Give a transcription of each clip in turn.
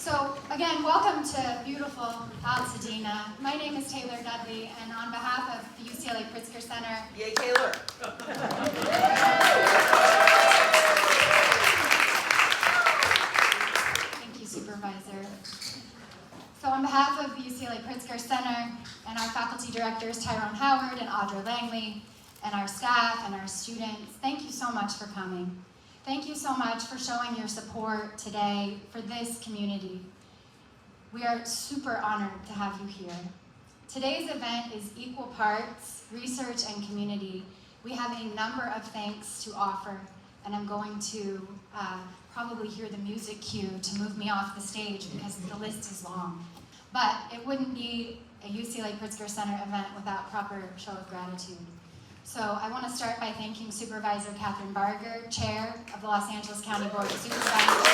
So again, welcome to beautiful Altadena. My name is Taylor Dudley, and on behalf of the UCLA Pritzker Center. Yay, Taylor! Thank you, Supervisor. So on behalf of the UCLA Pritzker Center and our faculty directors, Tyrone Howard and Audra Langley, and our staff and our students, thank you so much for coming. Thank you so much for showing your support today for this community. We are super honored to have you here. Today's event is equal parts research and community. We have a number of thanks to offer, and I'm going to probably hear the music cue to move me off the stage because the list is long. But it wouldn't be a UCLA Pritzker Center event without proper show of gratitude. So I want to start by thanking Supervisor Kathryn Barger, Chair of the Los Angeles County Board of Supervisors,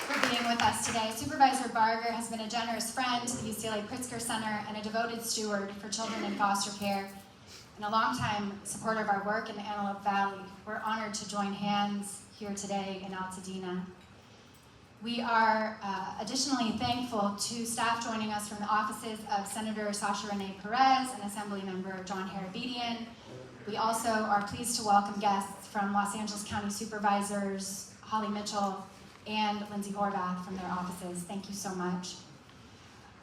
for being with us today. Supervisor Barger has been a generous friend to the UCLA Pritzker Center and a devoted steward for children in foster care, and a longtime supporter of our work in the Antelope Valley. We're honored to join hands here today in Altadena. We are additionally thankful to staff joining us from the offices of Senator Sasha Renee Perez and Assemblymember John Harabedian. We also are pleased to welcome guests from Los Angeles County Supervisors Holly Mitchell and Lindsay Horvath from their offices. Thank you so much.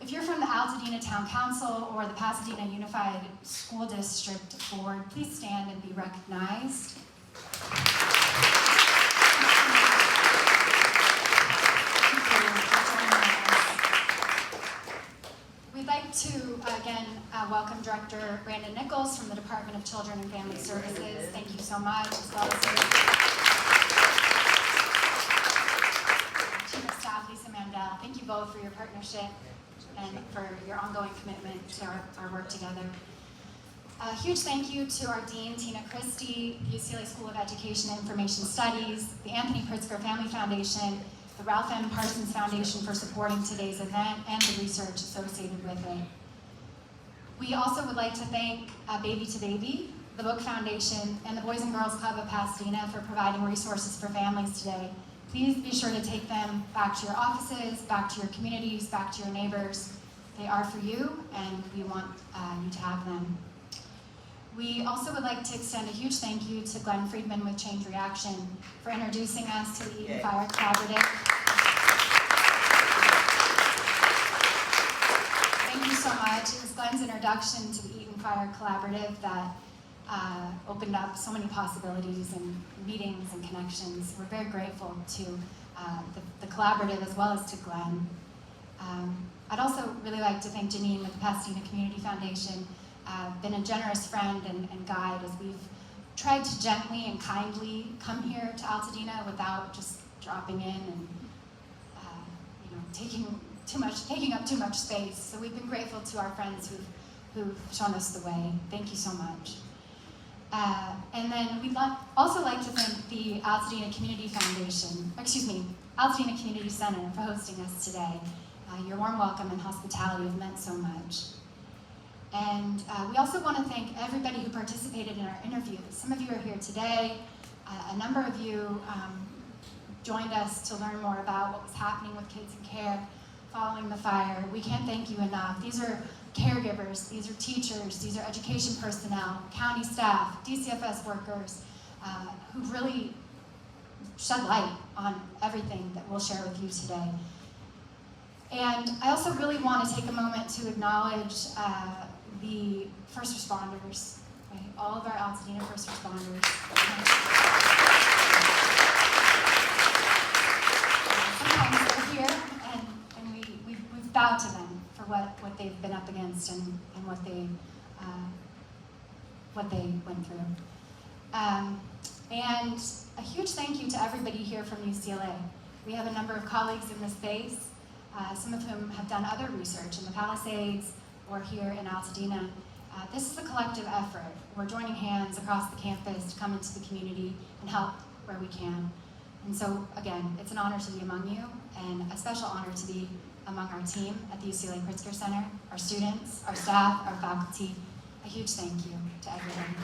If you're from the Altadena Town Council or the Pasadena Unified School District Board, please stand and be recognized. We'd like to, again, welcome Director Brandon Nichols from the Department of Children and Family Services. Thank you so much, as well as Chief of Staff Lisa Mandel. Thank you both for your partnership and for your ongoing commitment to our work together. A huge thank you to our Dean, Tina Christie, the UCLA School of Education and Information Studies, the Anthony Pritzker Family Foundation, the Ralph M. Parsons Foundation for supporting today's event and the research associated with it. We also would like to thank Baby to Baby, the Book Foundation, and the Boys and Girls Club of Pasadena for providing resources for families today. Please be sure to take them back to your offices, back to your communities, back to your neighbors. They are for you, and we want you to have them. We also would like to extend a huge thank you to Glenn Friedman with Change Reaction for introducing us to the Eaton Fire Collaborative. Thank you so much. It was Glenn's introduction to the Eaton Fire Collaborative that opened up so many possibilities and meetings and connections. We're very grateful to the collaborative as well as to Glenn. I'd also really like to thank Janine with the Pasadena Community Foundation. Been a generous friend and guide as we've tried to gently and kindly come here to Altadena without just dropping in and taking up too much space. So we've been grateful to our friends who've shown us the way. Thank you so much. And then we'd also like to thank the Altadena Community Altadena Community Center for hosting us today. Your warm welcome and hospitality have meant so much. And we also want to thank everybody who participated in our interviews. Some of you are here today. A number of you joined us to learn more about what was happening with kids in care following the fire. We can't thank you enough. These are caregivers, these are teachers, these are education personnel, county staff, DCFS workers, who've really shed light on everything that we'll share with you today. And I also really want to take a moment to acknowledge the first responders, right? All of our Altadena first responders. Sometimes they're here, and we've bowed to them for what they've been up against and what they went through. And a huge thank you to everybody here from UCLA. We have a number of colleagues in this space, some of whom have done other research in the Palisades or here in Altadena. This is a collective effort. We're joining hands across the campus to come into the community and help where we can. And so, again, it's an honor to be among you, and a special honor to be among our team at the UCLA Pritzker Center, our students, our staff, our faculty. A huge thank you to everyone.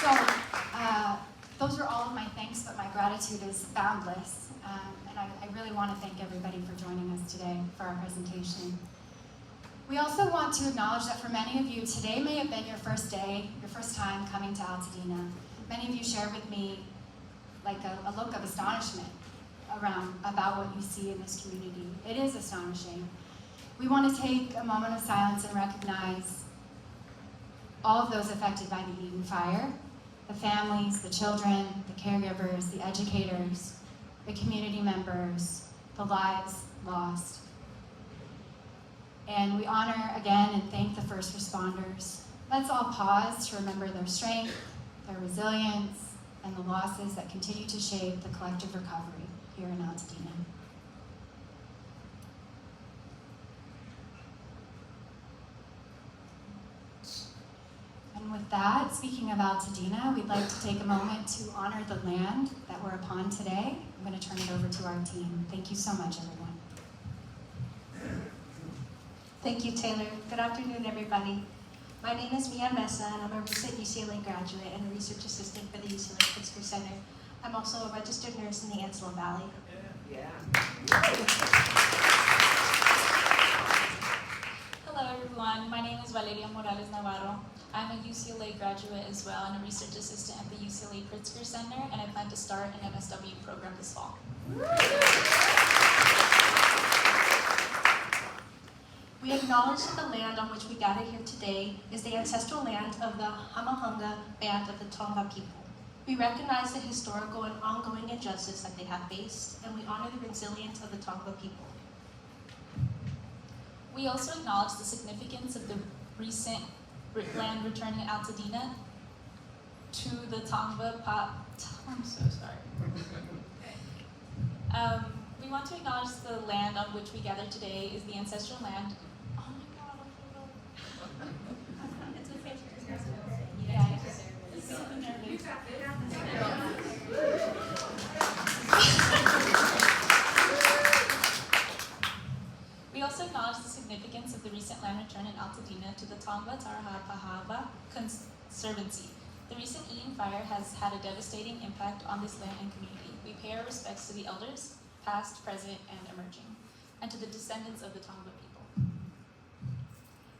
So, gratitude is boundless, and I really want to thank everybody for joining us today for our presentation. We also want to acknowledge that for many of you, today may have been your first day, your first time coming to Altadena. Many of you shared with me like a look of astonishment about what you see in this community. It is astonishing. We want to take a moment of silence and recognize all of those affected by the Eaton Fire, the families, the children, the caregivers, the educators, the community members, the lives lost. And we honor again and thank the first responders. Let's all pause to remember their strength, their resilience, and the losses that continue to shape the collective recovery here in Altadena. And with that, speaking of Altadena, we'd like to take a moment to honor the land that we're upon today. I'm going to turn it over to our team. Thank you so much, everyone. Thank you, Taylor. Good afternoon, everybody. My name is Mia Mesa, and I'm a recent UCLA graduate and a research assistant for the UCLA Pritzker Center. I'm also a registered nurse in the Ancillon Valley. Hello, everyone. My name is Valeria Morales Navarro. I'm a UCLA graduate as well and a research assistant at the UCLA Pritzker Center, and I plan to start an MSW program this fall. We acknowledge that the land on which we gather here today is the ancestral land of the Hamahanga band of the Tongva people. We recognize the historical and ongoing injustice that they have faced, and we honor the resilience of the Tongva people. We also acknowledge the significance of the recent land returning in Altadena to the Tongva I'm so sorry. We want to acknowledge the land on which we gather today is the ancestral land. Oh my God, it's okay. Yeah, it's so nervous. We also acknowledge the significance of the recent land return in Altadena to the Tongva Tarahapahava Conservancy. The recent Eaton Fire has had a devastating impact on this land and community. We pay our respects to the elders, past, present, and emerging, and to the descendants of the Tongva people.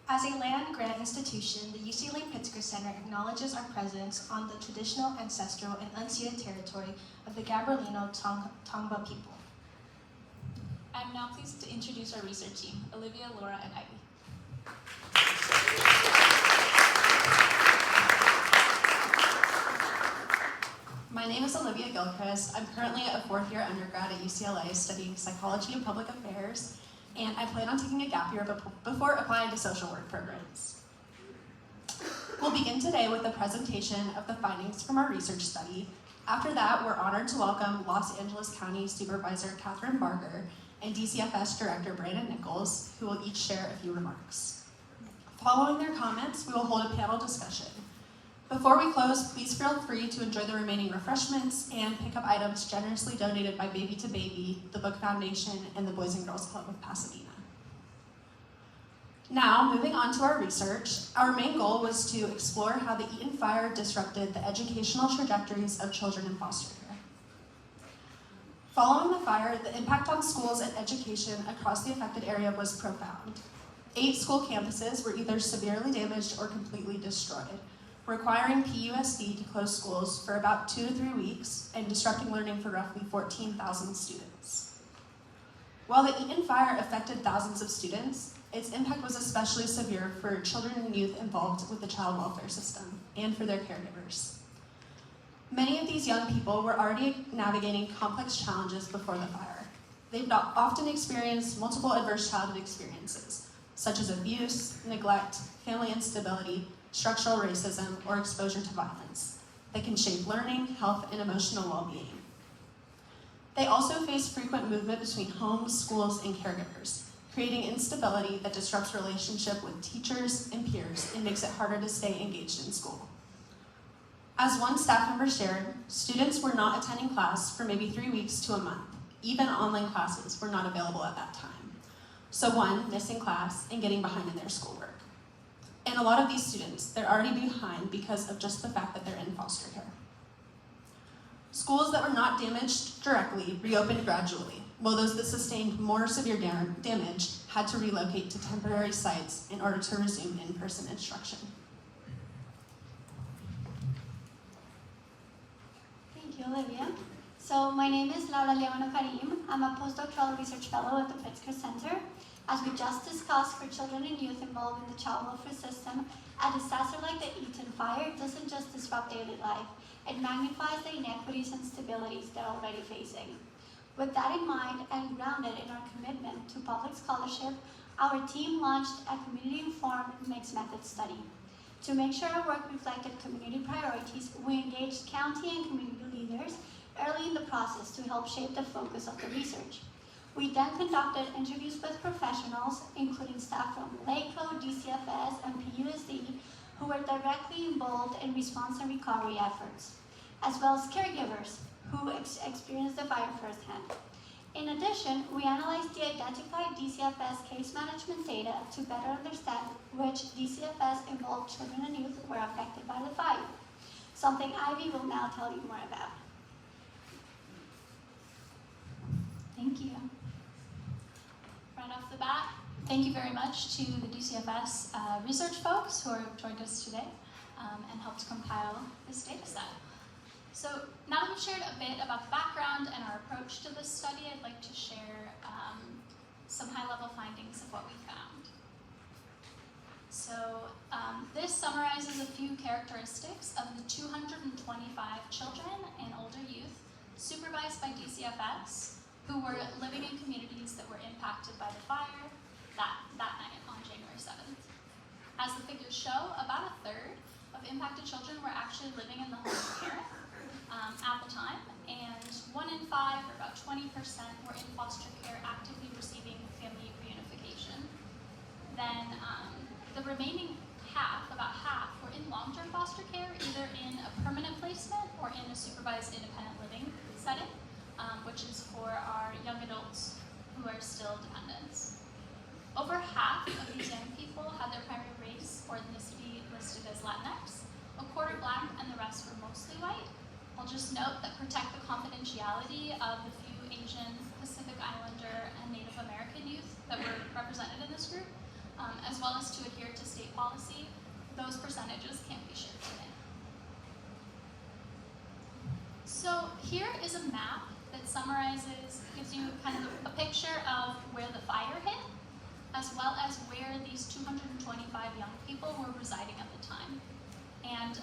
As a land-grant institution, the UCLA Pritzker Center acknowledges our presence on the traditional, ancestral, and unceded territory of the Gabrielino Tongva people. I'm now pleased to introduce our research team, Olivia, Laura, and Ivy. My name is Olivia Gilchrist. I'm currently a fourth-year undergrad at UCLA studying psychology and public affairs, and I plan on taking a gap year before applying to social work programs. We'll begin today with a presentation of the findings from our research study. After that, we're honored to welcome Los Angeles County Supervisor Kathryn Barger and DCFS Director Brandon Nichols, who will each share a few remarks. Following their comments, we will hold a panel discussion. Before we close, please feel free to enjoy the remaining refreshments and pick up items generously donated by Baby to Baby, the Book Foundation, and the Boys and Girls Club of Pasadena. Now, moving on to our research, our main goal was to explore how the Eaton Fire disrupted the educational trajectories of children in foster care. Following the fire, the impact on schools and education across the affected area was profound. 8 school campuses were either severely damaged or completely destroyed, requiring PUSD to close schools for about 2 to 3 weeks and disrupting learning for roughly 14,000 students. While the Eaton Fire affected thousands of students, its impact was especially severe for children and youth involved with the child welfare system and for their caregivers. Many of these young people were already navigating complex challenges before the fire. They've often experienced multiple adverse childhood experiences, such as abuse, neglect, family instability, structural racism, or exposure to violence that can shape learning, health, and emotional well-being. They also face frequent movement between homes, schools, and caregivers, creating instability that disrupts relationship with teachers and peers and makes it harder to stay engaged in school. As one staff member shared, students were not attending class for maybe 3 weeks to a month. Even online classes were not available at that time. So one, missing class and getting behind in their schoolwork. And a lot of these students, they're already behind because of just the fact that they're in foster care. Schools that were not damaged directly reopened gradually, while those that sustained more severe damage had to relocate to temporary sites in order to resume in-person instruction. Thank you, Olivia. So my name is Liévano-Karim. I'm a postdoctoral research fellow at the Pritzker Center. As we just discussed, for children and youth involved in the child welfare system, a disaster like the Eaton Fire doesn't just disrupt daily life, it magnifies the inequities and stabilities they're already facing. With that in mind and grounded in our commitment to public scholarship, our team launched a community-informed mixed method study. To make sure our work reflected community priorities, we engaged county and community leaders early in the process to help shape the focus of the research. We then conducted interviews with professionals, including staff from LACO, DCFS, and PUSD, who were directly involved in response and recovery efforts, as well as caregivers who experienced the fire firsthand. In addition, we analyzed the identified DCFS case management data to better understand which DCFS-involved children and youth were affected by the fire, something Ivy will now tell you more about. Thank you. Right off the bat, thank you very much to the DCFS research folks who have joined us today and helped compile this data set. So now that we've shared a bit about the background and our approach to this study, I'd like to share some high-level findings of what we found. So this summarizes a few characteristics of the 225 children and older youth supervised by DCFS who were living in communities that were impacted by the fire that night on January 7th. As the figures show, about a third of impacted children were actually living in the home of a parent at the time, and 1 in 5, or about 20%, were in foster care actively receiving family reunification. Then the remaining half, about half, were in long-term foster care, either in a permanent placement or in a supervised independent living setting, which is for our young adults who are still dependents. Over half of these young people had their primary race or ethnicity listed as Latinx, a quarter Black, and the rest were mostly white. I'll just note that protect the confidentiality of the few Asian, Pacific Islander, and Native American youth that were represented in this group, as well as to adhere to state policy. Those percentages can't be shared today. So here is a map that summarizes, gives you kind of a picture of where the fire hit, as well as where these 225 young people were residing at the time. And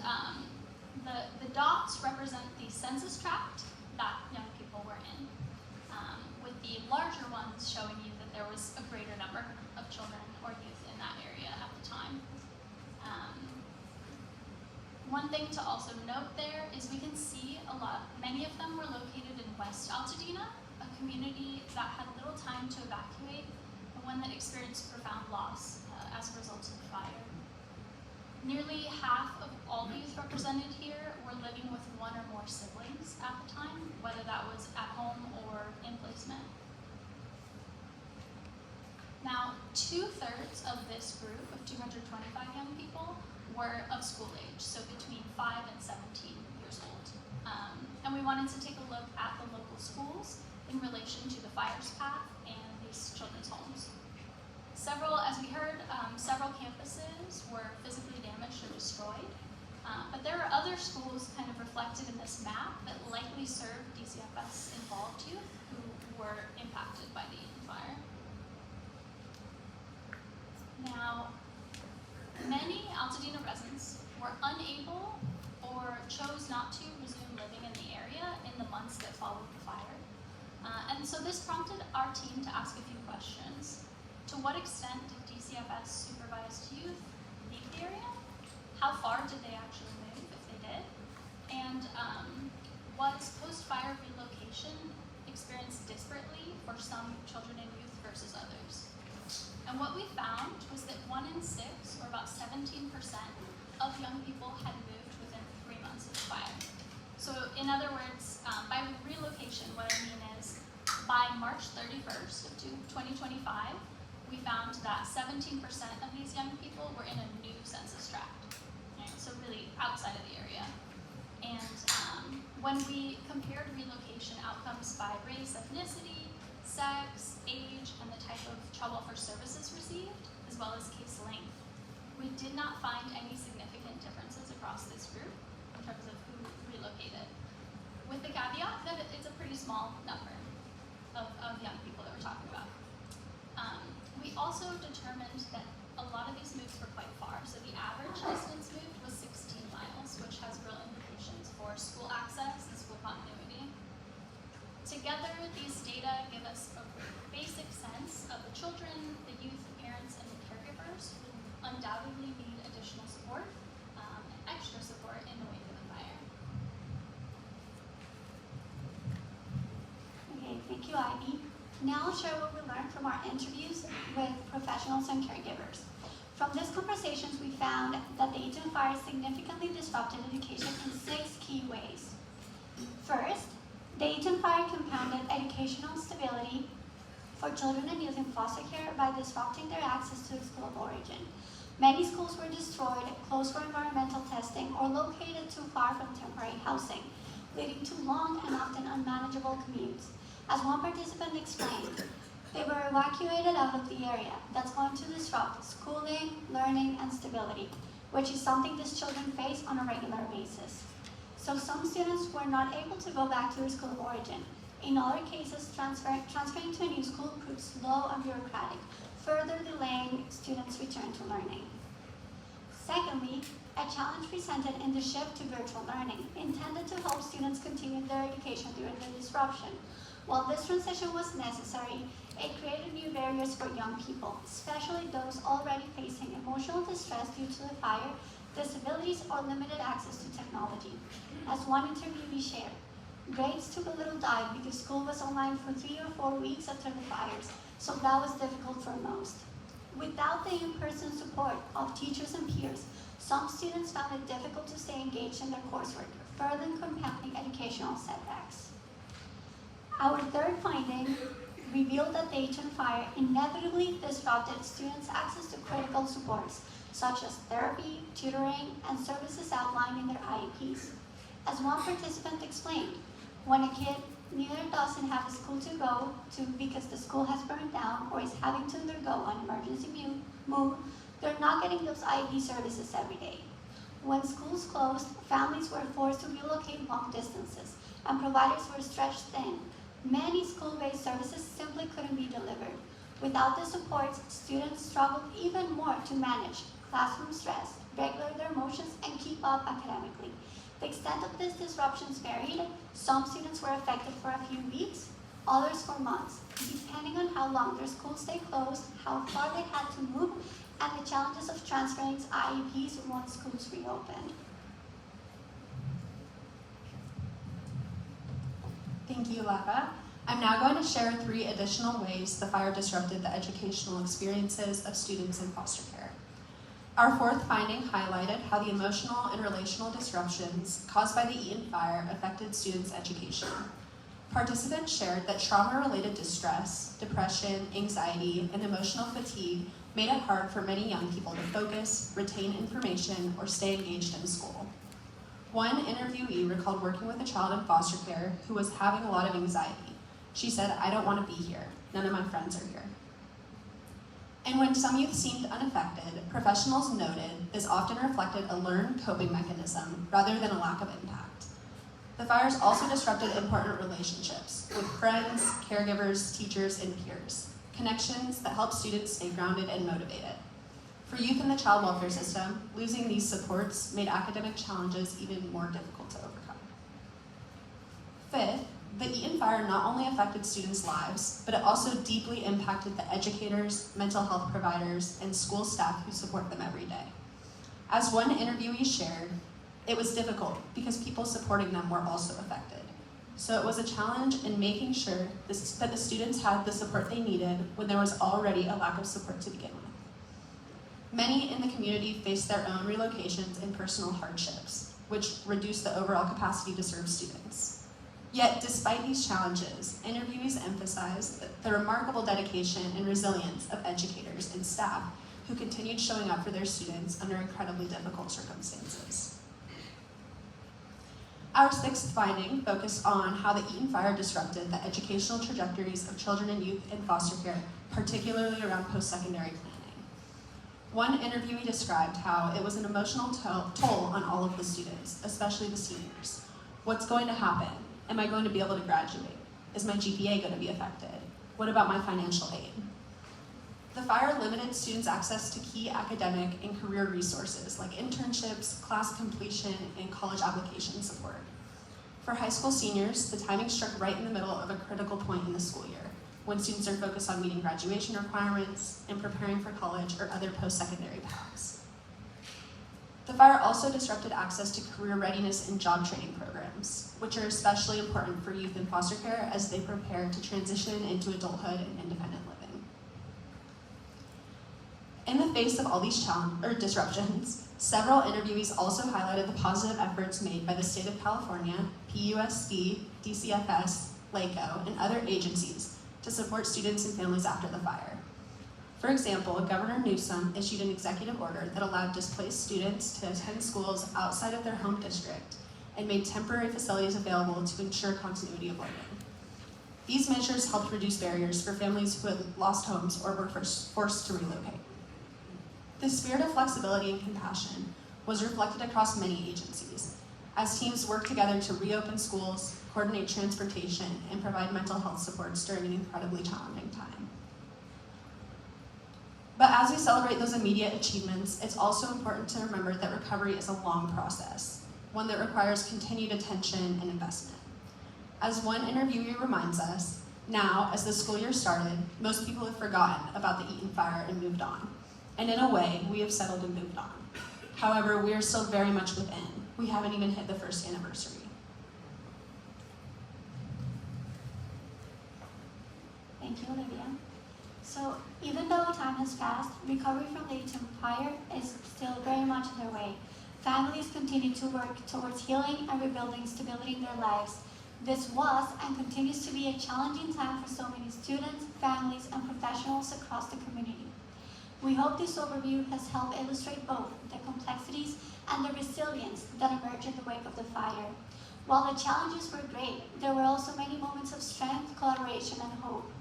the dots represent the census tract that young people were in, with the larger ones showing you that there was a greater number of children or youth in that area at the time. One thing to also note there is we can see many of them were located in West Altadena, a community that had little time to evacuate, and one that experienced profound loss as a result of the fire. Nearly half of all the youth represented here were living with one or more siblings at the time, whether that was at home or in placement. Now, 2/3 of this group of 225 young people were of school age, so between 5 and 17 years old. And we wanted to take a look at the local schools in relation to the fire's path and these children's homes. As we heard, several campuses were physically damaged or destroyed, but there are other schools kind of reflected in this map that likely served DCFS-involved youth who were impacted by the Eaton Fire. Now, many Altadena residents were unable or chose not to resume living in the area in the months that followed the fire. And so this prompted our team to ask a few questions. To what extent did DCFS supervised youth leave the area? How far did they actually move, if they did? And was post-fire relocation experienced disparately for some children and youth versus others? And what we found was that 1 in 6, or about 17%, of young people had moved within 3 months of the fire. So in other words, by relocation, what I mean is by March 31st of 2025, we found that 17% of these young people were in a new census tract, right? So really outside of the area. And when we compared relocation outcomes by race, ethnicity, sex, age, and the type of child welfare services received, as well as case length, we did not find any significant differences across this group in terms of who relocated, with the caveat that it's a pretty small number of young people that we're talking about. We also determined that a lot of these moves were quite far, so the average distance moved was 16 miles, which has real implications for school access and school continuity. Together, these data give us a basic sense of the children, the youth, the parents, and the caregivers who undoubtedly need additional support and extra support in the wake of the fire. Okay, thank you, Ivy. Now I'll share what we learned from our interviews with professionals and caregivers. From these conversations, we found that the Eaton Fire significantly disrupted education in 6 key ways. First, the Eaton Fire compounded educational stability for children and youth in foster care by disrupting their access to the school of origin. Many schools were destroyed, closed for environmental testing, or located too far from temporary housing, leading to long and often unmanageable commutes. As one participant explained, they were evacuated out of the area. That's going to disrupt schooling, learning, and stability, which is something these children face on a regular basis. So some students were not able to go back to their school of origin. In other cases, transferring to a new school proved slow and bureaucratic, further delaying students' return to learning. Secondly, a challenge presented in the shift to virtual learning, intended to help students continue their education during the disruption. While this transition was necessary, it created new barriers for young people, especially those already facing emotional distress due to the fire, disabilities, or limited access to technology. As one interviewee shared, grades took a little dive because school was online for 3 or 4 weeks after the fires, so that was difficult for most. Without the in-person support of teachers and peers, some students found it difficult to stay engaged in their coursework, further compounding educational setbacks. Our third finding revealed that the Eaton Fire inevitably disrupted students' access to critical supports, such as therapy, tutoring, and services outlined in their IEPs. As one participant explained, when a kid neither doesn't have a school to go to because the school has burned down or is having to undergo an emergency move, they're not getting those IEP services every day. When schools closed, families were forced to relocate long distances, and providers were stretched thin. Many school-based services simply couldn't be delivered. Without the supports, students struggled even more to manage classroom stress, regulate their emotions, and keep up academically. The extent of these disruptions varied. Some students were affected for a few weeks, others for months, depending on how long their schools stayed closed, how far they had to move, and the challenges of transferring IEPs once schools reopened. Thank you, Lava. I'm now going to share 3 additional ways the fire disrupted the educational experiences of students in foster care. Our fourth finding highlighted how the emotional and relational disruptions caused by the Eaton Fire affected students' education. Participants shared that trauma-related distress, depression, anxiety, and emotional fatigue made it hard for many young people to focus, retain information, or stay engaged in school. One interviewee recalled working with a child in foster care who was having a lot of anxiety. She said, "I don't want to be here. None of my friends are here." And when some youth seemed unaffected, professionals noted this often reflected a learned coping mechanism rather than a lack of impact. The fires also disrupted important relationships with friends, caregivers, teachers, and peers, connections that help students stay grounded and motivated. For youth in the child welfare system, losing these supports made academic challenges even more difficult to overcome. Fifth, the Eaton Fire not only affected students' lives, but it also deeply impacted the educators, mental health providers, and school staff who support them every day. As one interviewee shared, it was difficult because people supporting them were also affected. So it was a challenge in making sure that the students had the support they needed when there was already a lack of support to begin with. Many in the community faced their own relocations and personal hardships, which reduced the overall capacity to serve students. Yet, despite these challenges, interviewees emphasized the remarkable dedication and resilience of educators and staff who continued showing up for their students under incredibly difficult circumstances. Our sixth finding focused on how the Eaton Fire disrupted the educational trajectories of children and youth in foster care, particularly around post-secondary planning. One interviewee described how it was an emotional toll on all of the students, especially the seniors. What's going to happen? Am I going to be able to graduate? Is my GPA going to be affected? What about my financial aid? The fire limited students' access to key academic and career resources like internships, class completion, and college application support. For high school seniors, the timing struck right in the middle of a critical point in the school year, when students are focused on meeting graduation requirements and preparing for college or other post-secondary paths. The fire also disrupted access to career readiness and job training programs, which are especially important for youth in foster care as they prepare to transition into adulthood and independent living. In the face of all these disruptions, several interviewees also highlighted the positive efforts made by the state of California, PUSD, DCFS, LACO, and other agencies to support students and families after the fire. For example, Governor Newsom issued an executive order that allowed displaced students to attend schools outside of their home district and made temporary facilities available to ensure continuity of learning. These measures helped reduce barriers for families who had lost homes or were forced to relocate. The spirit of flexibility and compassion was reflected across many agencies, as teams worked together to reopen schools, coordinate transportation, and provide mental health supports during an incredibly challenging time. But as we celebrate those immediate achievements, it's also important to remember that recovery is a long process, one that requires continued attention and investment. As one interviewee reminds us, now, as the school year started, most people have forgotten about the Eaton Fire and moved on. And in a way, we have settled and moved on. However, we are still very much within. We haven't even hit the first anniversary. Thank you, Olivia. So even though time has passed, recovery from the Eaton Fire is still very much underway. Families continue to work towards healing and rebuilding stability in their lives. This was and continues to be a challenging time for so many students, families, and professionals across the community. We hope this overview has helped illustrate both the complexities and the resilience that emerged in the wake of the fire. While the challenges were great, there were also many moments of strength, collaboration, and hope.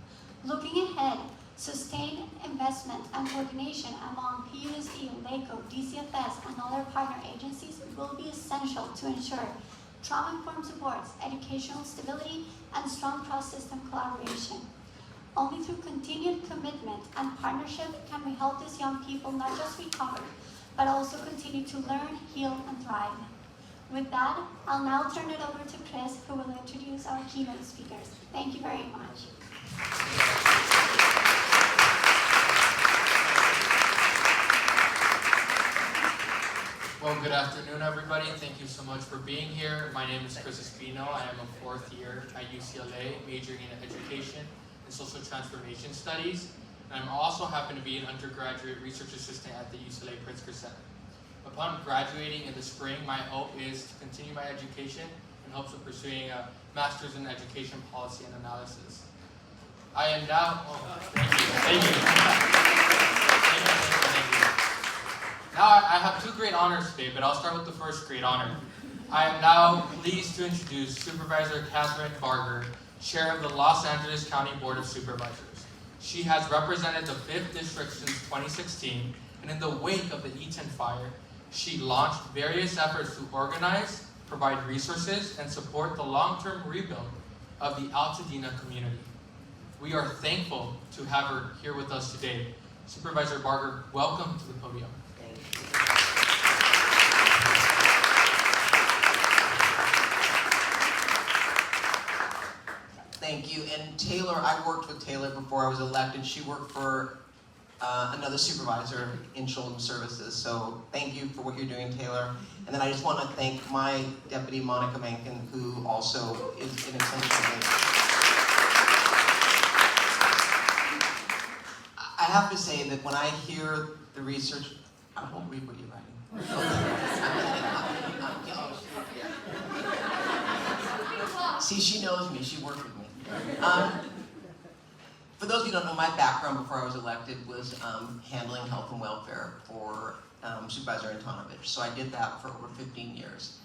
Looking ahead, sustained investment and coordination among PUSD, LACO, DCFS, and other partner agencies will be essential to ensure trauma-informed supports, educational stability, and strong cross-system collaboration. Only through continued commitment and partnership can we help these young people not just recover, but also continue to learn, heal, and thrive. With that, I'll now turn it over to Chris, who will introduce our keynote speakers. Thank you very much. Well, good afternoon, everybody. Thank you so much for being here. My name is Chris Espino. I am a fourth year at UCLA, majoring in education and social transformation studies. And I'm also happen to be an undergraduate research assistant at the UCLA Pritzker Center. Upon graduating in the spring, my hope is to continue my education in hopes of pursuing a master's in education policy and analysis. I am now, thank you. Now I have two great honors today, but I'll start with the first great honor. I am now pleased to introduce Supervisor Kathryn Barger, Chair of the Los Angeles County Board of Supervisors. She has represented the 5th District since 2016, and in the wake of the Eaton Fire, she launched various efforts to organize, provide resources, and support the long-term rebuild of the Altadena community. We are thankful to have her here with us today. Supervisor Barger, welcome to the podium. Thank you. And Taylor, I worked with Taylor before I was elected. She worked for another supervisor in children's services. So thank you for what you're doing, Taylor. And then I just want to thank my deputy, Monica Mankin, who also is an extension. I have to say that when I hear the research, I won't read what you're writing. See, she knows me. She worked with me. For those of you who don't know, my background before I was elected was handling health and welfare for Supervisor Antonovich. So I did that for over 15 years.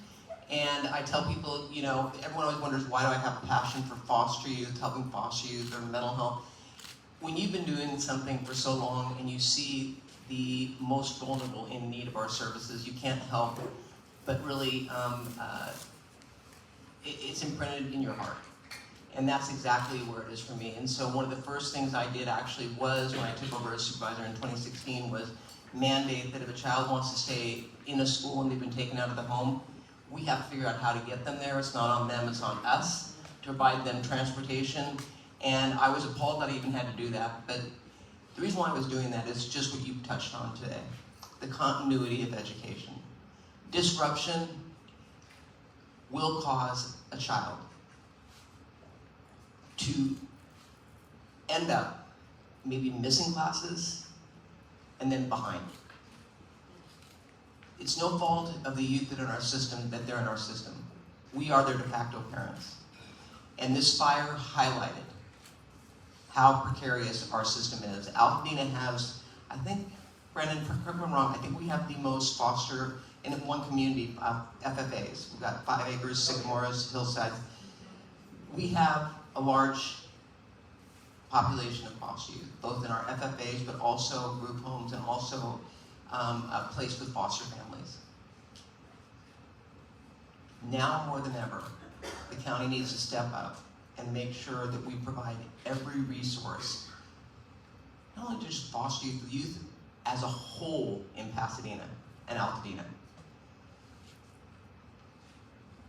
And I tell people, you know, everyone always wonders, why do I have a passion for foster youth, helping foster youth or mental health? When you've been doing something for so long and you see the most vulnerable in need of our services, you can't help but really, it's imprinted in your heart. And that's exactly where it is for me. And so one of the first things I did actually was, when I took over as supervisor in 2016, was mandate that if a child wants to stay in a school and they've been taken out of the home, we have to figure out how to get them there. It's not on them, it's on us to provide them transportation. And I was appalled that I even had to do that. But the reason why I was doing that is just what you touched on today, the continuity of education. Disruption will cause a child to end up maybe missing classes and then behind. It's no fault of the youth that are in our system that they're in our system. We are their de facto parents. And this fire highlighted how precarious our system is. Altadena has, I think, Brandon, correct me if I'm wrong, I think we have the most foster in one community FFAs. We've got 5 acres, Sycamoras, Hillside. We have a large population of foster youth, both in our FFAs, but also group homes and also placed with foster families. Now more than ever, the county needs to step up and make sure that we provide every resource, not only just foster youth, youth as a whole in Pasadena and Altadena.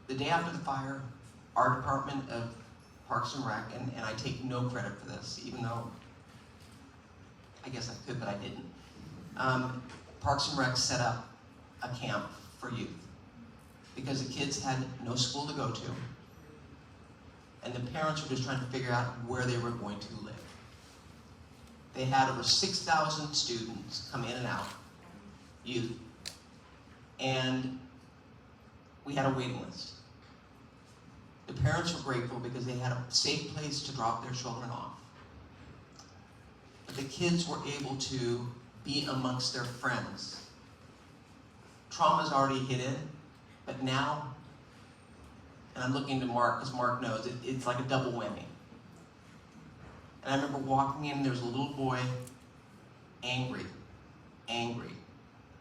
The day after the fire, our Department of Parks and Rec, and I take no credit for this, even though I guess I could, but I didn't. Parks and Rec set up a camp for youth because the kids had no school to go to, and the parents were just trying to figure out where they were going to live. They had over 6,000 students come in and out, youth, and we had a waiting list. The parents were grateful because they had a safe place to drop their children off. But the kids were able to be amongst their friends. Trauma's already hit in, but now, and I'm looking to Mark because Mark knows, it's like a double whammy. And I remember walking in, there was a little boy, angry,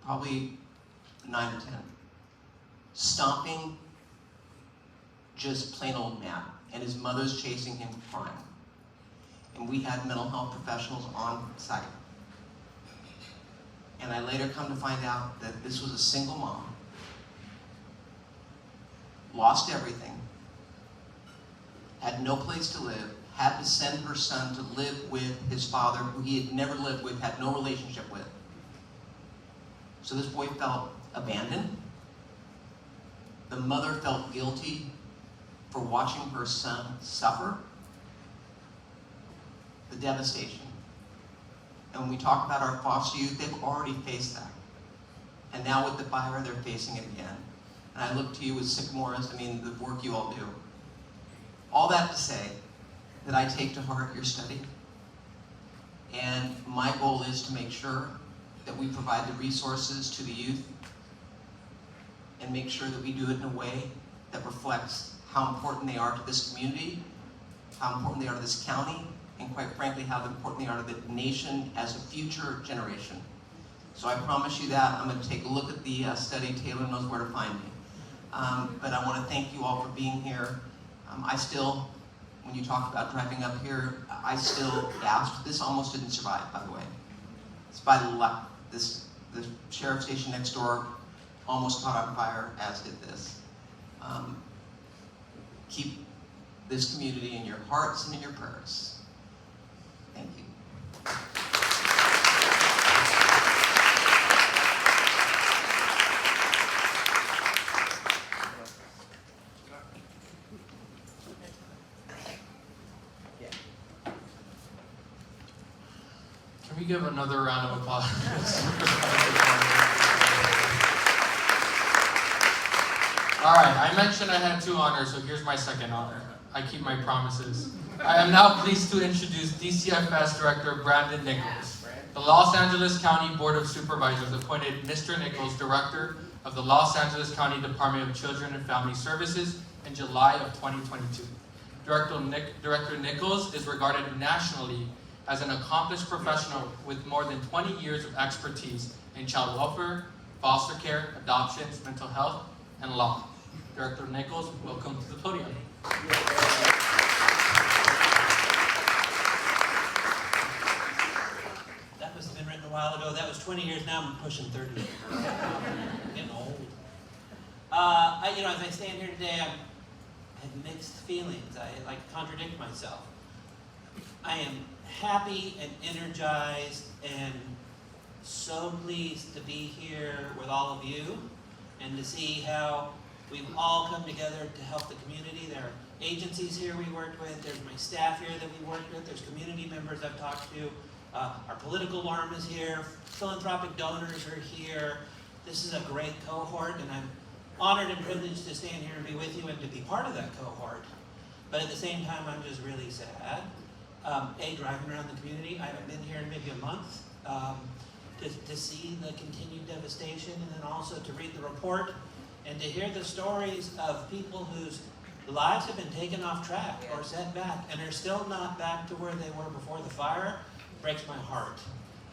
probably 9 or 10, stomping, just plain old mad, and his mother's chasing him crying. And we had mental health professionals on site. And I later come to find out that this was a single mom, lost everything, had no place to live, had to send her son to live with his father, who he had never lived with, had no relationship with. So this boy felt abandoned. The mother felt guilty for watching her son suffer. The devastation. And when we talk about our foster youth, they've already faced that. And now with the fire, they're facing it again. And I look to you with Sycamoras, the work you all do. All that to say that I take to heart your study. And my goal is to make sure that we provide the resources to the youth and make sure that we do it in a way that reflects how important they are to this community, how important they are to this county, and quite frankly, how important they are to the nation as a future generation. So I promise you that. I'm going to take a look at the study. Taylor knows where to find me. But I want to thank you all for being here. I still, when you talk about driving up here, I still gasped. This almost didn't survive, by the way. It's by luck. The sheriff's station next door almost caught on fire, as did this. Keep this community in your hearts and in your prayers. Thank you. Can we give another round of applause? All right, I mentioned I had 2 honors, so here's my second honor. I keep my promises. I am now pleased to introduce DCFS Director Brandon Nichols. The Los Angeles County Board of Supervisors appointed Mr. Nichols Director of the Los Angeles County Department of Children and Family Services in July of 2022. Director Nichols is regarded nationally as an accomplished professional with more than 20 years of expertise in child welfare, foster care, adoptions, mental health, and law. Director Nichols, welcome to the podium. That must have been written a while ago. That was 20 years. Now I'm pushing 30. Getting old. As I stand here today, I have mixed feelings. I like contradict myself. I am happy and energized and so pleased to be here with all of you and to see how we've all come together to help the community. There are agencies here we worked with. There's my staff here that we worked with. There's community members I've talked to. Our political arm is here. Philanthropic donors are here. This is a great cohort, and I'm honored and privileged to stand here and be with you and to be part of that cohort. But at the same time, I'm just really sad. Driving around the community, I haven't been here in maybe a month, to see the continued devastation, and then also to read the report and to hear the stories of people whose lives have been taken off track or set back and are still not back to where they were before the fire. Breaks my heart.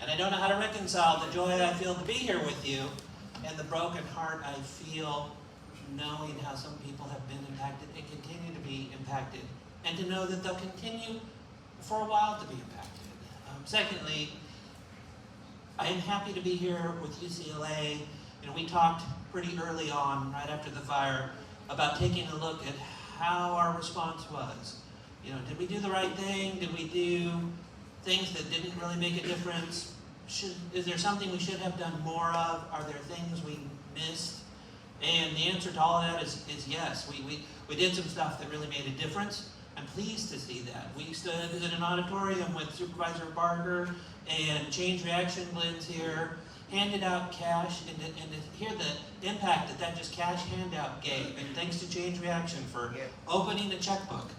And I don't know how to reconcile the joy I feel to be here with you and the broken heart I feel knowing how some people have been impacted and continue to be impacted, and to know that they'll continue for a while to be impacted. Secondly, I am happy to be here with UCLA. We talked pretty early on, right after the fire, about taking a look at how our response was. Did we do the right thing? Did we do things that didn't really make a difference? Is there something we should have done more of? Are there things we missed? And the answer to all of that is yes. We did some stuff that really made a difference. I'm pleased to see that. We stood in an auditorium with Supervisor Barger and Change Reaction Blends here, handed out cash, and to hear the impact that just cash handout gave. And thanks to Change Reaction for opening a checkbook.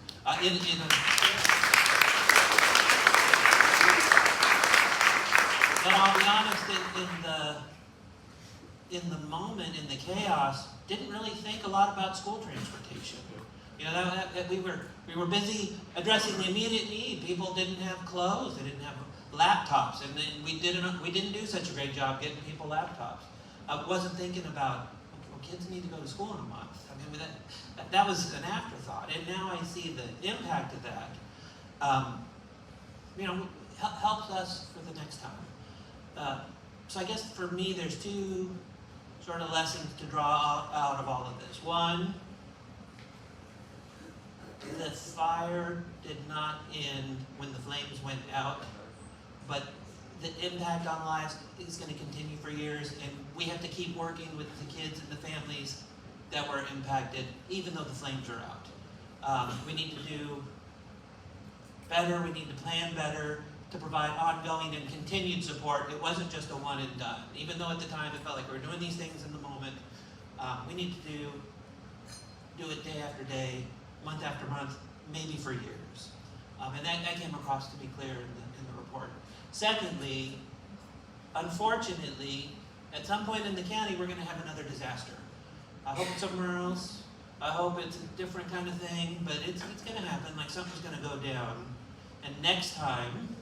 But I'll be honest, in the moment, in the chaos, didn't really think a lot about school transportation. We were busy addressing the immediate need. People didn't have clothes, they didn't have laptops, and then we didn't do such a great job getting people laptops. I wasn't thinking about, kids need to go to school in a month. That was an afterthought, and now I see the impact of that. Helps us for the next time. So I guess for me, there's two sort of lessons to draw out of all of this. One, the fire did not end when the flames went out, but the impact on lives is going to continue for years, and we have to keep working with the kids and the families that were impacted, even though the flames are out. We need to do better, we need to plan better, to provide ongoing and continued support. It wasn't just a one and done. Even though at the time it felt like we were doing these things in the moment, we need to do it day after day, month after month, maybe for years. And that came across to be clear in the report. Secondly, unfortunately, at some point in the county, we're going to have another disaster. I hope it's somewhere else. I hope it's a different kind of thing, but it's going to happen. Like, something's going to go down. And next time,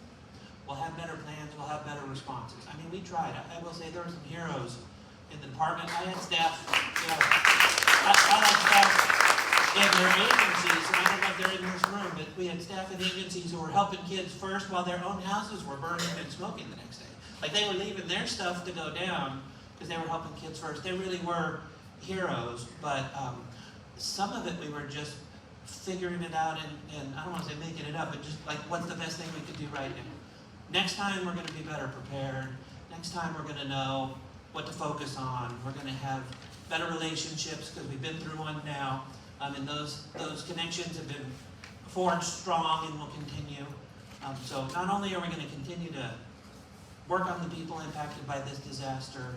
we'll have better plans, we'll have better responses. We tried. I will say there were some heroes in the department. I had staff, I had staff in their agencies, and I don't know if they're in this room, but we had staff in agencies who were helping kids first while their own houses were burning and smoking the next day. Like, they were leaving their stuff to go down because they were helping kids first. They really were heroes, but some of it we were just figuring it out and I don't want to say making it up, but just like, what's the best thing we could do right now? Next time we're going to be better prepared. Next time we're going to know what to focus on. We're going to have better relationships because we've been through one now. And those connections have been forged strong and will continue. So not only are we going to continue to work on the people impacted by this disaster,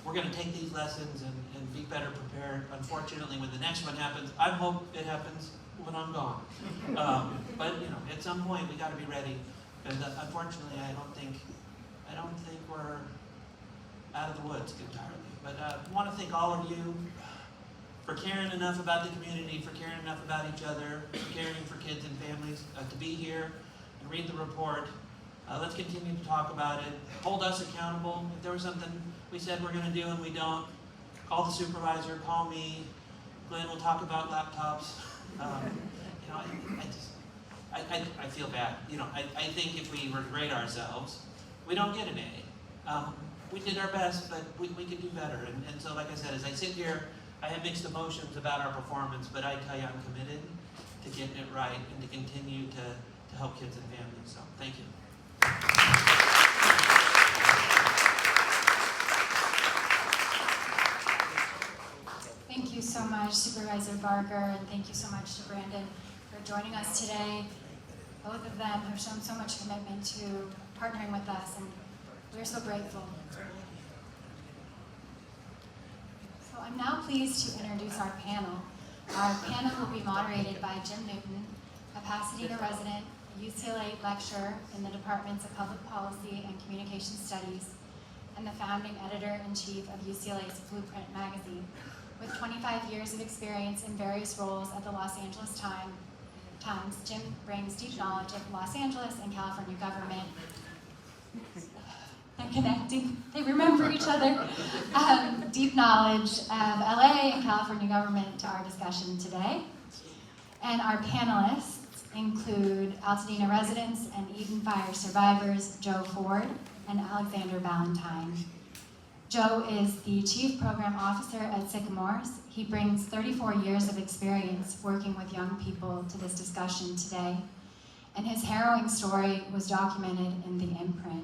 we're going to take these lessons and be better prepared. Unfortunately, when the next one happens, I hope it happens when I'm gone. But at some point we got to be ready. And unfortunately, I don't think we're out of the woods entirely. But I want to thank all of you for caring enough about the community, for caring enough about each other, for caring for kids and families, to be here and read the report. Let's continue to talk about it. Hold us accountable. If there was something we said we're going to do and we don't, call the supervisor, call me. Glenn will talk about laptops. You know, I feel bad. You know, I think if we grade ourselves, we don't get an A. We did our best, but we could do better. And so, like I said, as I sit here, I have mixed emotions about our performance, but I tell you, I'm committed to getting it right and to continue to help kids and families. So, thank you. Thank you so much, Supervisor Barger, and thank you so much to Brandon for joining us today. Both of them have shown so much commitment to partnering with us, and we're so grateful. So I'm now pleased to introduce our panel. Our panel will be moderated by Jim Newton, a Pasadena resident, UCLA lecturer in the Departments of Public Policy and Communication Studies, and the founding editor-in-chief of UCLA's Blueprint magazine. With 25 years of experience in various roles at the Los Angeles Times, Jim brings deep knowledge of Los Angeles and California government. They're connecting, they remember each other. Deep knowledge of LA and California government to our discussion today. And our panelists include Altadena residents and Eaton Fire survivors Joe Ford and Alexander Ballantyne. Joe is the Chief Program Officer at Sycamores. He brings 34 years of experience working with young people to this discussion today, and his harrowing story was documented in the imprint.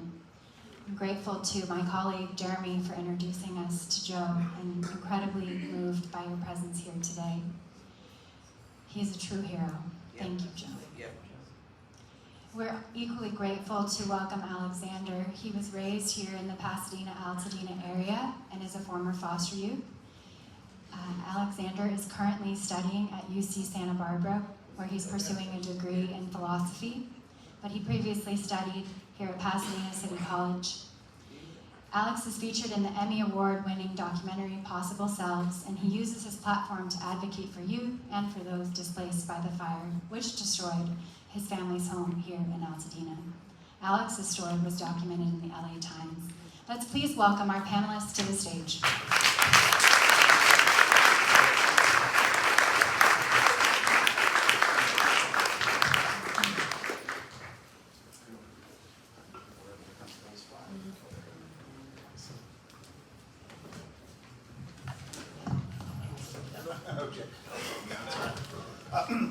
I'm grateful to my colleague Jeremy for introducing us to Joe, and incredibly moved by your presence here today. He's a true hero. Thank you, Joe. We're equally grateful to welcome Alexander. He was raised here in the Pasadena-Altadena area and is a former foster youth. Alexander is currently studying at UC Santa Barbara, where he's pursuing a degree in philosophy, but he previously studied here at Pasadena City College. Alex is featured in the Emmy Award-winning documentary Possible Selves, and he uses his platform to advocate for youth and for those displaced by the fire, which destroyed his family's home here in Altadena. Alex's story was documented in the LA Times. Let's please welcome our panelists to the stage.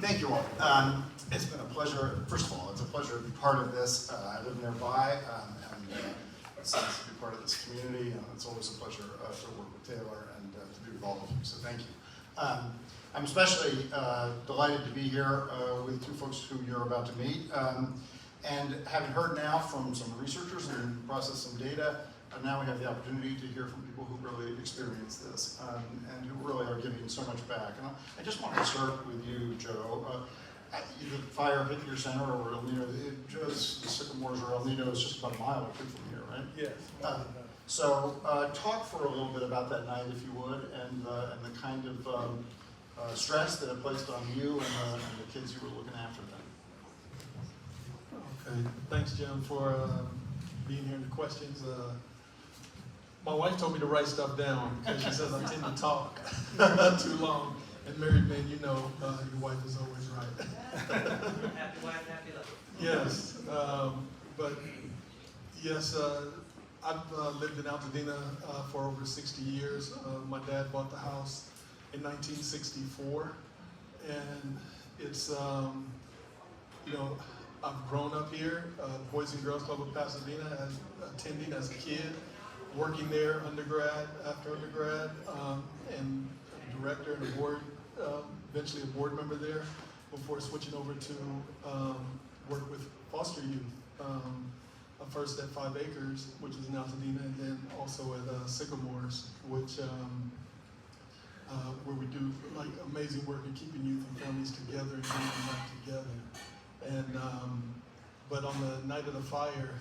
Thank you all. It's been a pleasure. First of all, it's a pleasure to be part of this. I live nearby, and it's nice to be part of this community. It's always a pleasure to work with Taylor and to be with all of you. So thank you. I'm especially delighted to be here with two folks who you're about to meet. And having heard now from some researchers and processed some data, now we have the opportunity to hear from people who really experienced this and who really are giving so much back. And I just want to start with you, Joe. The fire hit your center over El Nino. Joe's Sycamores or El Nino is just about a mile or two from here, right? Yes. So talk for a little bit about that night, if you would, and the kind of stress that it placed on you and the kids you were looking after then. Okay. Thanks, Jim, for being here and the questions. My wife told me to write stuff down because she says I tend to talk too long. And married men, you know, your wife is always right. Happy wife, happy life. Yes, but yes, I've lived in Altadena for over 60 years. My dad bought the house in 1964, and it's, you know, I've grown up here, Boys and Girls Club of Pasadena, attending as a kid, working there undergrad, after undergrad, and a director and a board, eventually a board member there, before switching over to work with foster youth. First at 5 Acres, which is in Altadena, and then also at Sycamores, which where we do like amazing work in keeping youth and families together and bringing them back together. And but on the night of the fire,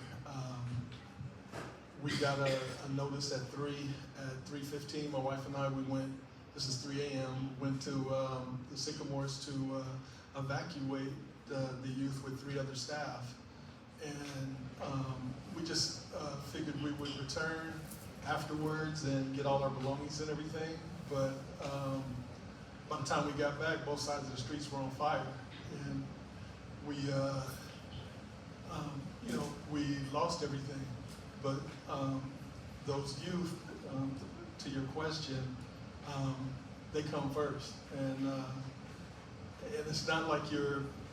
we got a notice at 3:15. My wife and I, we went, this is 3 a.m., went to the Sycamores to evacuate the youth with 3 other staff. And we just figured we would return afterwards and get all our belongings and everything. But by the time we got back, both sides of the streets were on fire. And we, we lost everything. But those youth, to your question, they come first. And it's not like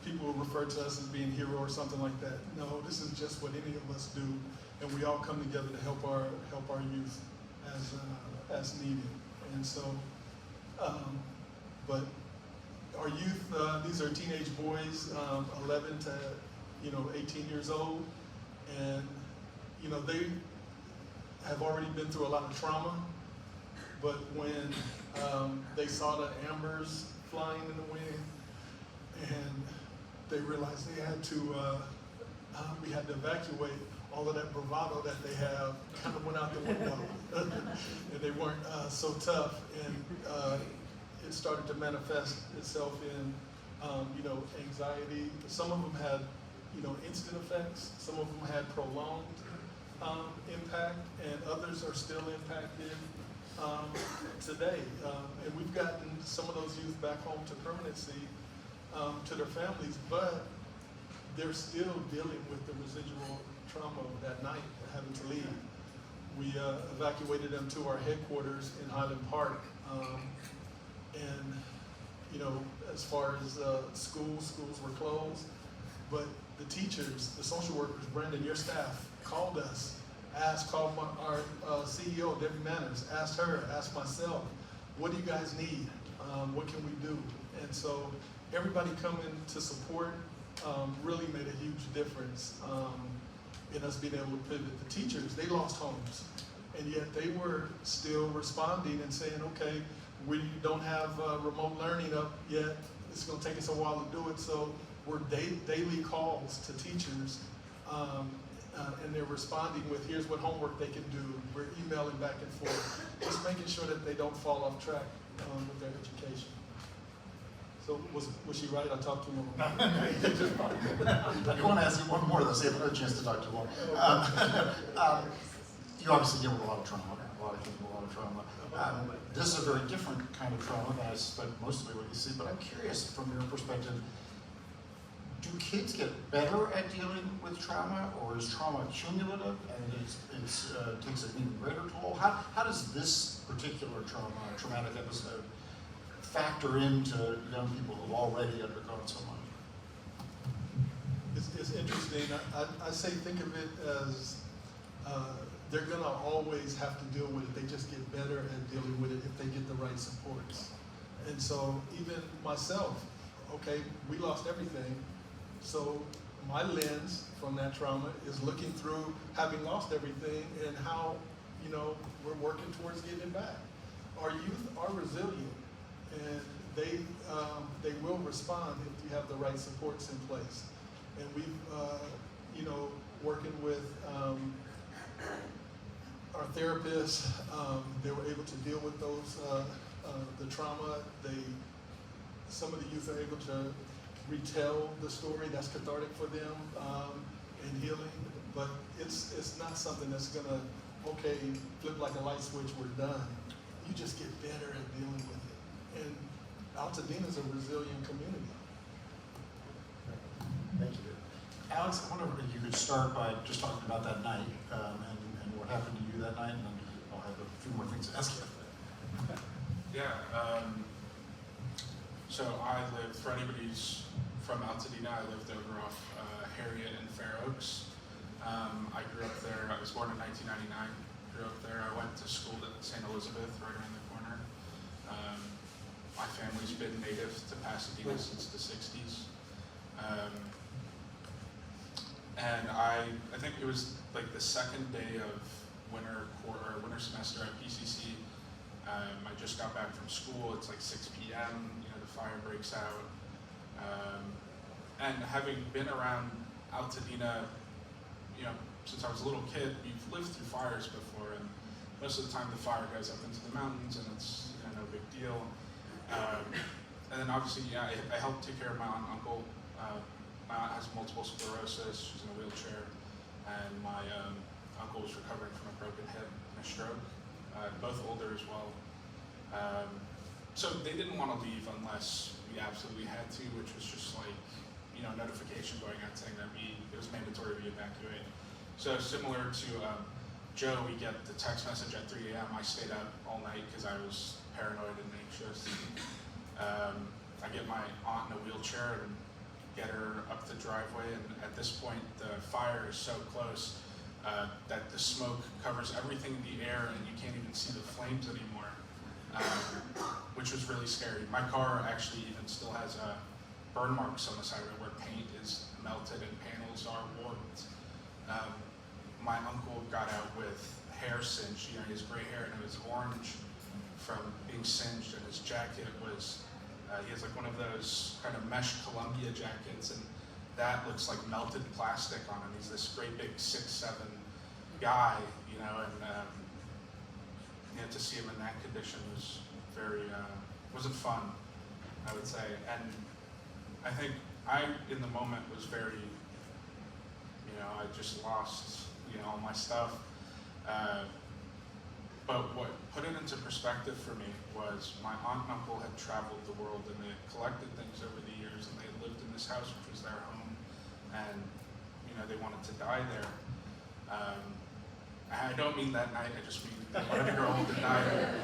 people refer to us as being hero or something like that. No, this is just what any of us do, and we all come together to help our youth as needed. And so, but our youth, these are teenage boys, 11 to 18 years old, and they have already been through a lot of trauma. But when they saw the ambers flying in the wind, and they realized they had to, we had to evacuate, all of that bravado that they have kind of went out the window. And they weren't so tough, and it started to manifest itself in, anxiety. Some of them had, instant effects. Some of them had prolonged impact, and others are still impacted today. And we've gotten some of those youth back home to permanency, to their families, but they're still dealing with the residual trauma of that night, having to leave. We evacuated them to our headquarters in Highland Park, and as far as schools were closed, but the teachers, the social workers, Brandon, your staff, called us, called our CEO, Debbie Manners, asked her, asked myself, what do you guys need? What can we do? And so everybody coming to support really made a huge difference in us being able to pivot. The teachers, they lost homes, and yet they were still responding and saying, okay, we don't have remote learning up yet. It's going to take us a while to do it, so we're daily calls to teachers, and they're responding with, here's what homework they can do. We're emailing back and forth, just making sure that they don't fall off track with their education. So was she right? I talked too long. I want to ask you one more, though, so you haven't had a chance to talk too long. You obviously deal with a lot of trauma, a lot of kids with a lot of trauma. This is a very different kind of trauma than I suspect mostly what you see, but I'm curious from your perspective, do kids get better at dealing with trauma, or is trauma cumulative and it takes an even greater toll? How does this particular traumatic episode factor into young people who've already undergone so much? It's interesting. I say think of it as they're going to always have to deal with it. They just get better at dealing with it if they get the right supports. And so even myself, okay, we lost everything. So my lens from that trauma is looking through having lost everything and how, we're working towards getting it back. Our youth are resilient, and they will respond if you have the right supports in place. And we've, working with our therapists, they were able to deal with those, the trauma. Some of the youth are able to retell the story. That's cathartic for them and healing. But it's not something that's gonna, flip like a light switch, we're done. You just get better at dealing with it. And Altadena is a resilient community. Thank you. Alex, I wonder if you could start by just talking about that night and what happened to you that night, and then I'll have a few more things to ask you after that. Yeah. So I lived, for anybody who's from Altadena, I lived over off Harriet and Fair Oaks. I grew up there. I was born in 1999. Grew up there. I went to school at St. Elizabeth, right around the corner. My family's been native to Pasadena since the 60s. And I think it was like the second day of winter semester at PCC. I just got back from school. It's like 6 p.m. The fire breaks out. And having been around Altadena, since I was a little kid, we've lived through fires before, and most of the time the fire goes up into the mountains, and it's no big deal. And then obviously, yeah, I helped take care of my aunt and uncle. My aunt has multiple sclerosis, she's in a wheelchair, and my uncle was recovering from a broken hip and a stroke, both older as well. So they didn't want to leave unless we absolutely had to, which was just like, notification going out saying that it was mandatory we evacuate. So similar to Joe, we get the text message at 3 a.m. I stayed up all night because I was paranoid and anxious. I get my aunt in a wheelchair and get her up the driveway, and at this point the fire is so close that the smoke covers everything in the air and you can't even see the flames anymore, which was really scary. My car actually even still has burn marks on the side of it where paint is melted and panels are warped. My uncle got out with hair singed, he has gray hair and it was orange from being singed, and his jacket was, he has like one of those kind of mesh Columbia jackets, and that looks like melted plastic on him. He's this great big 6'7" guy, and to see him in that condition was wasn't fun, I would say. And I think in the moment was very, I just lost, all my stuff. But what put it into perspective for me was my aunt and uncle had traveled the world, and they had collected things over the years, and they had lived in this house, which was their home, and they wanted to die there. I don't mean that night, I just mean they wanted to grow old and die there.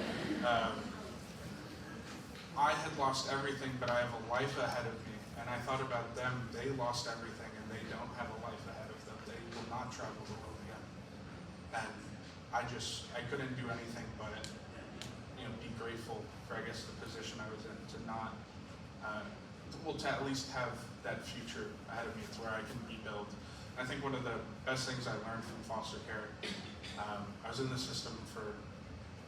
I had lost everything, but I have a life ahead of me, and I thought about them. They lost everything, and they don't have a life ahead of them. They will not travel the world again. And I couldn't do anything but, be grateful for, I guess, the position I was in, to not, to at least have that future ahead of me to where I can rebuild. And I think one of the best things I learned from foster care, I was in the system for,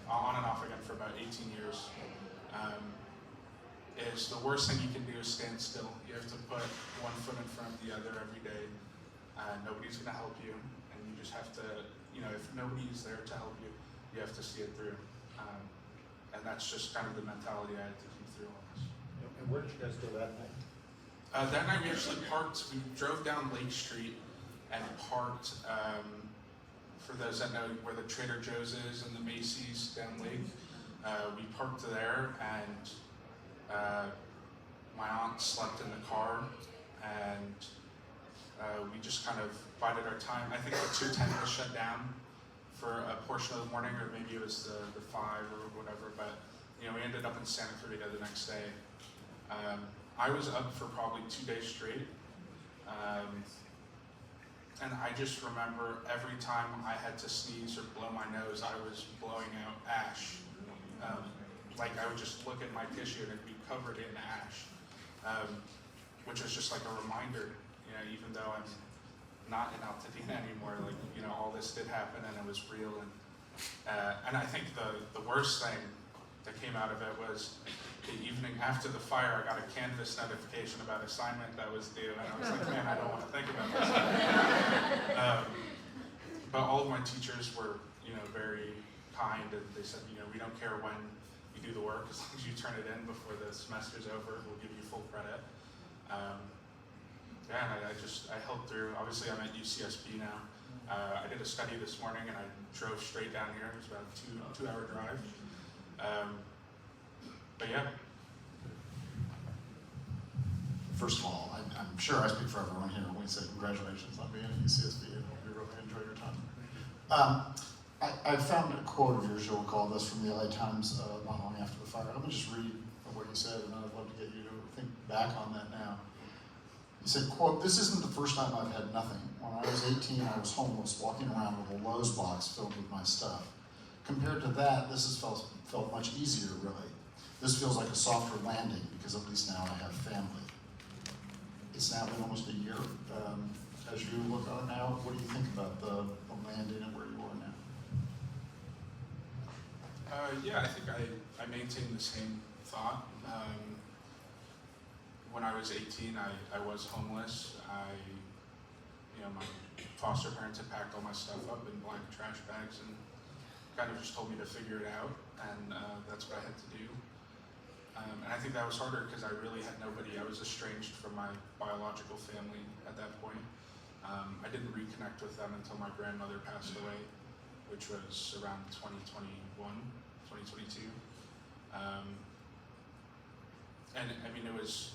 on and off again for about 18 years, is the worst thing you can do is stand still. You have to put one foot in front of the other every day. Nobody's gonna help you, and you just have to, if nobody's there to help you, you have to see it through. And that's just kind of the mentality I had to keep through all this. And where did you guys go that night? That night we actually parked, we drove down Lake Street and parked, for those that know where the Trader Joe's is and the Macy's down Lake. We parked there, and my aunt slept in the car, and we just kind of bided our time. I think the 210 was shut down for a portion of the morning, or maybe it was the 5 or whatever, but we ended up in Santa Clarita the next day. I was up for probably 2 days straight, and I just remember every time I had to sneeze or blow my nose, I was blowing out ash. Like I would just look at my tissue and it'd be covered in ash, which was just like a reminder, even though I'm not in Altadena anymore, like, all this did happen and it was real. And I think the worst thing that came out of it was the evening after the fire, I got a Canvas notification about assignment that was due, and I was like, man, I don't want to think about this. But all of my teachers were, very kind, and they said, we don't care when you do the work, as long as you turn it in before the semester's over, we'll give you full credit. Yeah, and I held through. Obviously, I'm at UCSB now. I did a study this morning, and I drove straight down here. It was about a two-hour drive. But yeah. First of all, I'm sure I speak for everyone here when we say congratulations on being at UCSB, and hope you really enjoy your time. I found a quote of yours, you'll recall this, from the LA Times not long after the fire. Let me just read what you said, and I'd love to get you to think back on that now. You said, quote, "This isn't the first time I've had nothing. When I was 18, I was homeless, walking around with a Lowe's box filled with my stuff. Compared to that, this has felt much easier, really. This feels like a softer landing, because at least now I have family." It's now been almost a year. As you look on it now, what do you think about the landing and where you are now? Yeah, I think I maintain the same thought. When I was 18, I was homeless. my foster parents had packed all my stuff up in black trash bags and kind of just told me to figure it out, and that's what I had to do. And I think that was harder because I really had nobody. I was estranged from my biological family at that point. I didn't reconnect with them until my grandmother passed away, which was around 2021, 2022. And I mean, it was,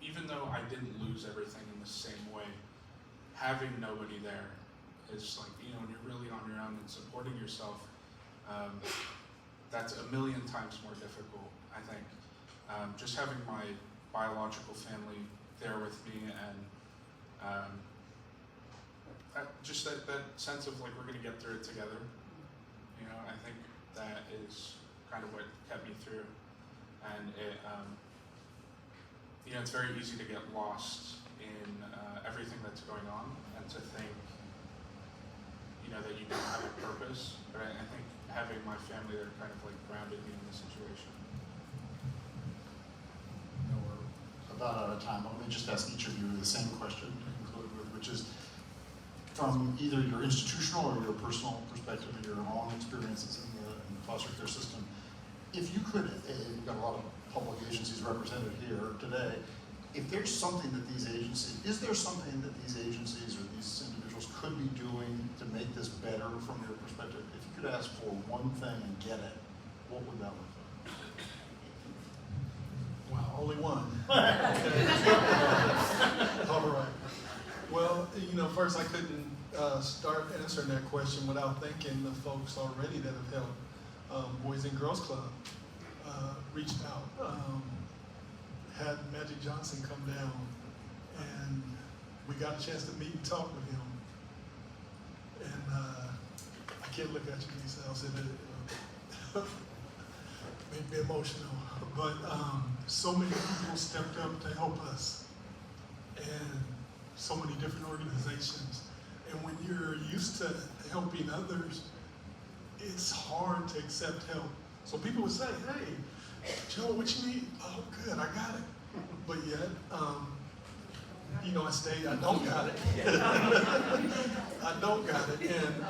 even though I didn't lose everything in the same way, having nobody there is like, when you're really on your own and supporting yourself, that's a million times more difficult, I think. Just having my biological family there with me, and just that sense of like, we're gonna get through it together. I think that is kind of what kept me through. And it, it's very easy to get lost in everything that's going on and to think, that you don't have a purpose. But I think having my family there kind of like grounded me in the situation. We're about out of time. Let me just ask each of you the same question to conclude with, which is, from either your institutional or your personal perspective, or your own experiences in the foster care system, if you could, we've got a lot of public agencies represented here today, if there's something that these agencies, is there something that these agencies or these individuals could be doing to make this better from your perspective? If you could ask for one thing and get it, what would that look like? Wow, only one. All right. Well, first I couldn't start answering that question without thanking the folks already that have helped. Boys and Girls Club reached out, had Magic Johnson come down, and we got a chance to meet and talk with him. And I can't look at you, Lisa, I'll say that made me emotional. But so many people stepped up to help us, and so many different organizations. And when you're used to helping others, it's hard to accept help. So people would say, hey, Joe, what you need? Oh, good, I got it. But yet, I don't got it. I don't got it. And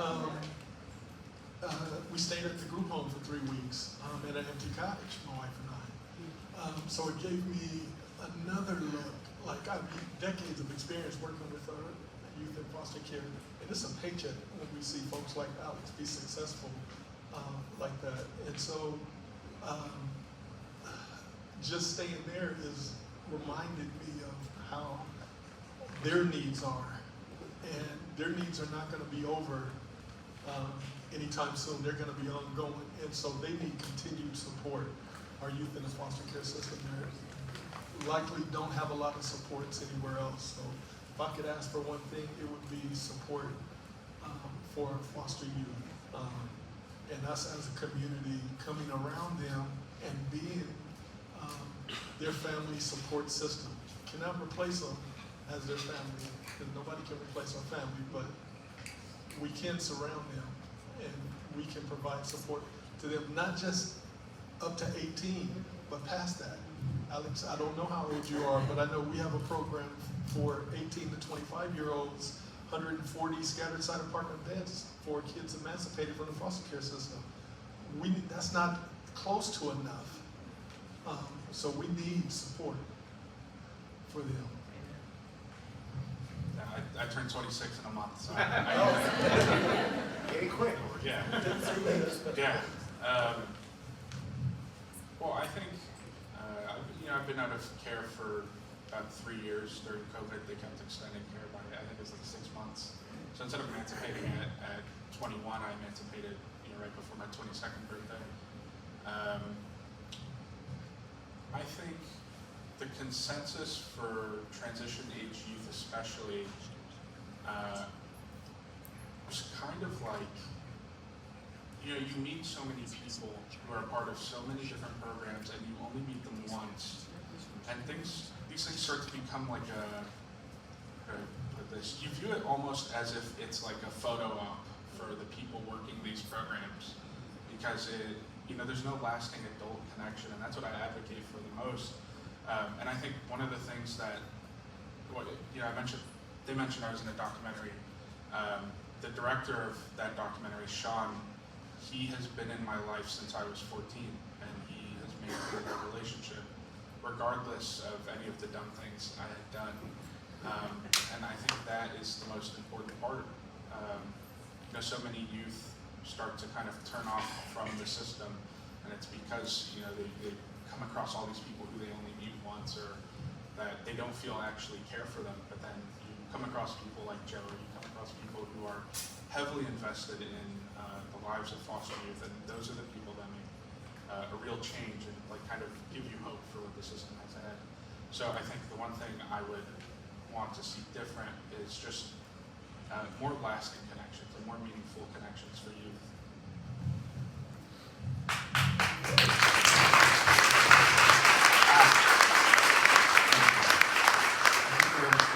we stayed at the group home for 3 weeks in an empty cottage, my wife and I. So it gave me another look. Like, I've decades of experience working with youth in foster care. And it's a paycheck when we see folks like Alex be successful like that. And so just staying there is reminded me of how their needs are. And their needs are not going to be over anytime soon. They're going to be ongoing. And so they need continued support. Our youth in the foster care system, they likely don't have a lot of supports anywhere else. So if I could ask for one thing, it would be support for foster youth. And us as a community coming around them and being their family support system. Cannot replace them as their family, because nobody can replace our family, but we can surround them and we can provide support to them, not just up to 18, but past that. Alex, I don't know how old you are, but I know we have a program for 18 to 25-year-olds, 140 scattered site apartment beds for kids emancipated from the foster care system. That's not close to enough. So we need support for them. Yeah, I turned 26 in a month, so Getting quick. Yeah. Yeah. Well, I think I've been out of care for about 3 years. During COVID, they kept extending care by, I think it was like 6 months. So instead of emancipating at 21, I emancipated right before my 22nd birthday. I think the consensus for transition age youth especially was kind of like, you meet so many people who are part of so many different programs and you only meet them once. And these things start to become like you view it almost as if it's like a photo op for the people working these programs, because there's no lasting adult connection, and that's what I advocate for the most. And I think one of the things that they mentioned I was in a documentary. The director of that documentary, Sean, he has been in my life since I was 14, and he has maintained that relationship, regardless of any of the dumb things I had done. And I think that is the most important part. So many youth start to kind of turn off from the system, and it's because they come across all these people who they only meet once, or that they don't feel actually care for them. But then you come across people like Joe, or you come across people who are heavily invested in the lives of foster youth, and those are the people that make a real change and kind of give you hope for what the system has ahead. So I think the one thing I would want to see different is just more lasting connections and more meaningful connections for youth.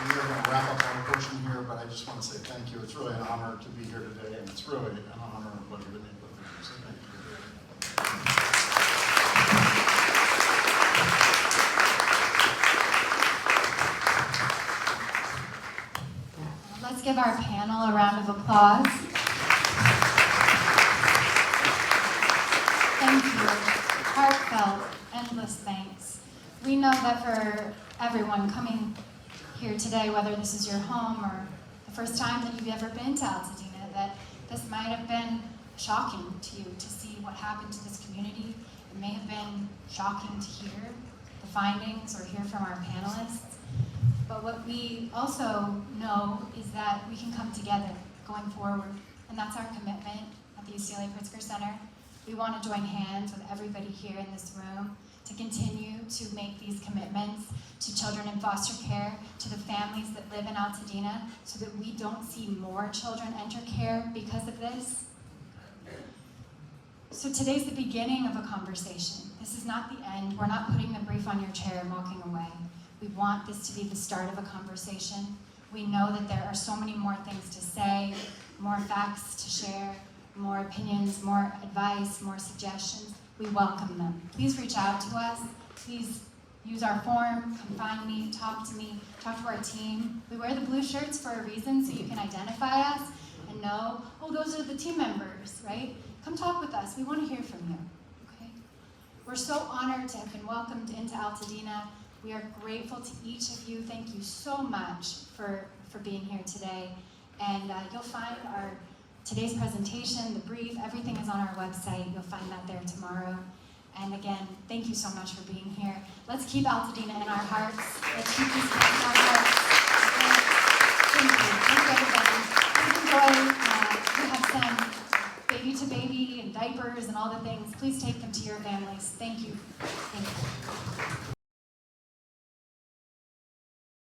We're going to wrap up our portion here, but I just want to say thank you. It's really an honor to be here today, and it's really an honor and pleasure to meet with you. So thank you. Let's give our panel a round of applause. Thank you. Heartfelt, endless thanks. We know that for everyone coming here today, whether this is your home or the first time that you've ever been to Altadena, that this might have been shocking to you to see what happened to this community. It may have been shocking to hear the findings or hear from our panelists. But what we also know is that we can come together going forward, and that's our commitment at the UCLA Pritzker Center. We want to join hands with everybody here in this room to continue to make these commitments to children in foster care, to the families that live in Altadena, so that we don't see more children enter care because of this. So today's the beginning of a conversation. This is not the end. We're not putting the brief on your chair and walking away. We want this to be the start of a conversation. We know that there are so many more things to say, more facts to share, more opinions, more advice, more suggestions. We welcome them. Please reach out to us. Please use our form, come find me, talk to me, talk to our team. We wear the blue shirts for a reason, so you can identify us and know, oh, those are the team members, right? Come talk with us. We want to hear from you, okay? We're so honored to have been welcomed into Altadena. We are grateful to each of you. Thank you so much for being here today. And you'll find today's presentation, the brief, everything is on our website. You'll find that there tomorrow. And again, thank you so much for being here. Let's keep Altadena in our hearts. Let's keep these kids in our hearts. Thank you. Thank you, everybody. Please enjoy. We have some baby to baby and diapers and all the things. Please take them to your families. Thank you. Thank you.